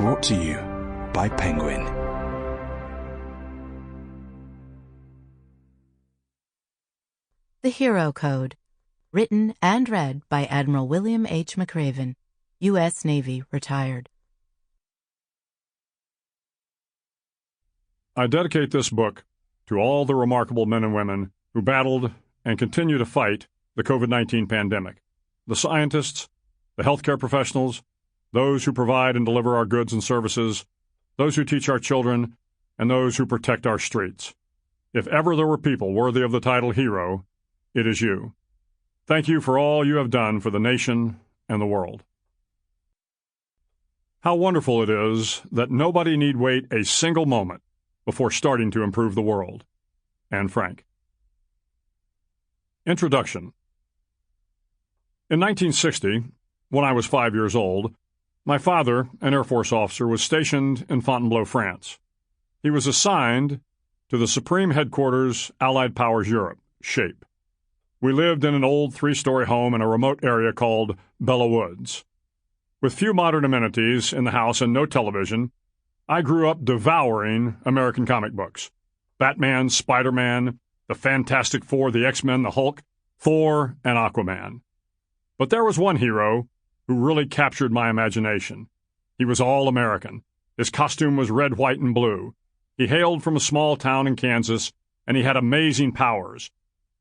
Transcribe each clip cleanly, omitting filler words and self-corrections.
Brought to you by Penguin. The Hero Code. Written and read by Admiral William H. McRaven, U.S. Navy, retired. I dedicate this book to all the remarkable men and women who battled and continue to fight the COVID-19 pandemic. The scientists, the healthcare professionals, those who provide and deliver our goods and services, those who teach our children, and those who protect our streets. If ever there were people worthy of the title hero, it is you. Thank you for all you have done for the nation and the world. How wonderful it is that nobody need wait a single moment before starting to improve the world. Anne Frank. Introduction. In 1960, when I was 5 years old, my father, an Air Force officer, was stationed in Fontainebleau, France. He was assigned to the Supreme Headquarters, Allied Powers Europe, SHAPE. We lived in an old three-story home in a remote area called Bella Woods. With few modern amenities in the house and no television, I grew up devouring American comic books. Batman, Spider-Man, the Fantastic Four, the X-Men, the Hulk, Thor, and Aquaman. But there was one hero who really captured my imagination. He was all American. His costume was red, white, and blue. He hailed from a small town in Kansas, and he had amazing powers.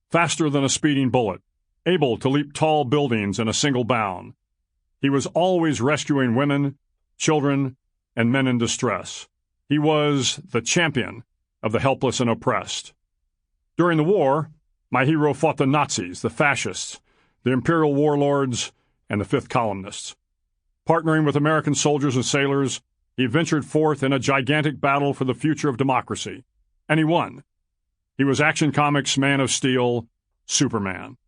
Faster than a speeding bullet, able to leap tall buildings in a single bound. He was always rescuing women, children, and men in distress. He was the champion of the helpless and oppressed. During the war, my hero fought the Nazis, the fascists, the imperial warlords, and the fifth columnists. Partnering with American soldiers and sailors, he ventured forth in a gigantic battle for the future of democracy, and he won. He was Action Comics' Man of Steel, Superman.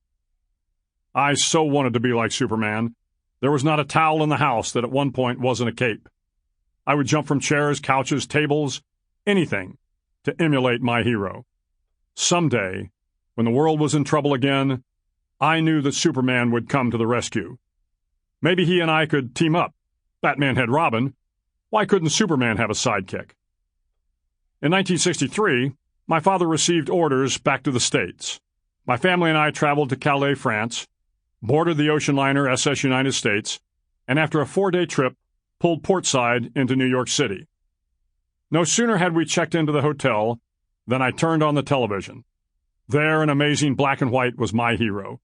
I so wanted to be like Superman. There was not a towel in the house that at one point wasn't a cape. I would jump from chairs, couches, tables, anything to emulate my hero. Someday, when the world was in trouble again, I knew that Superman would come to the rescue. Maybe he and I could team up. Batman had Robin. Why couldn't Superman have a sidekick? In 1963, my father received orders back to the States. My family and I traveled to Calais, France, boarded the ocean liner SS United States, and after a 4-day trip, pulled portside into New York City. No sooner had we checked into the hotel than I turned on the television. There, in amazing black and white, was my hero,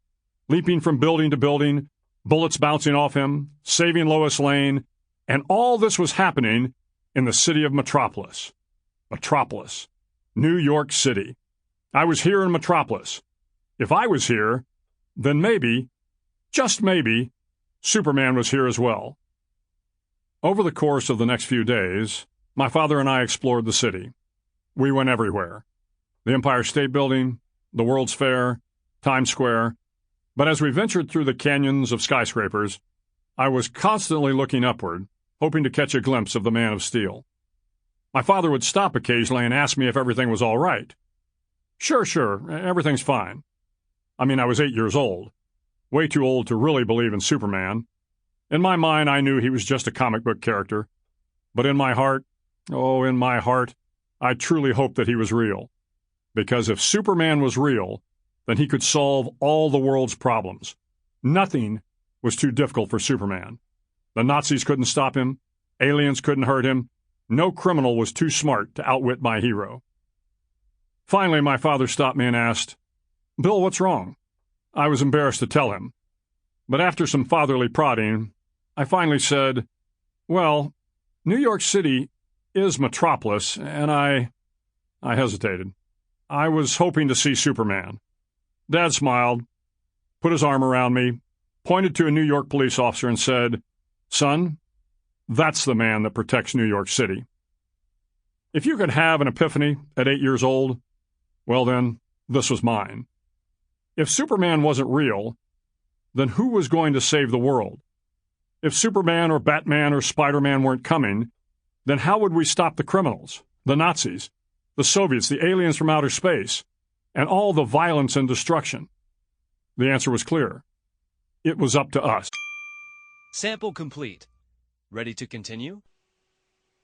leaping from building to building, bullets bouncing off him, saving Lois Lane, and all this was happening in the city of Metropolis. Metropolis. New York City. I was here in Metropolis. If I was here, then maybe, just maybe, Superman was here as well. Over the course of the next few days, my father and I explored the city. We went everywhere. The Empire State Building, the World's Fair, Times Square. But as we ventured through the canyons of skyscrapers, I was constantly looking upward, hoping to catch a glimpse of the Man of Steel. My father would stop occasionally and ask me if everything was all right. Sure, everything's fine. I mean, I was 8 years old, way too old to really believe in Superman. In my mind, I knew he was just a comic book character. But in my heart, I truly hoped that he was real. Because if Superman was real, then he could solve all the world's problems. Nothing was too difficult for Superman. The Nazis couldn't stop him. Aliens couldn't hurt him. No criminal was too smart to outwit my hero. Finally, my father stopped me and asked, "Bill, what's wrong?" I was embarrassed to tell him. But after some fatherly prodding, I finally said, "Well, New York City is Metropolis, and I hesitated. I was hoping to see Superman." Dad smiled, put his arm around me, pointed to a New York police officer and said, "Son, that's the man that protects New York City." If you could have an epiphany at 8 years old, well then, this was mine. If Superman wasn't real, then who was going to save the world? If Superman or Batman or Spider-Man weren't coming, then how would we stop the criminals, the Nazis, the Soviets, the aliens from outer space, and all the violence and destruction? The answer was clear. It was up to us. Sample complete. Ready to continue?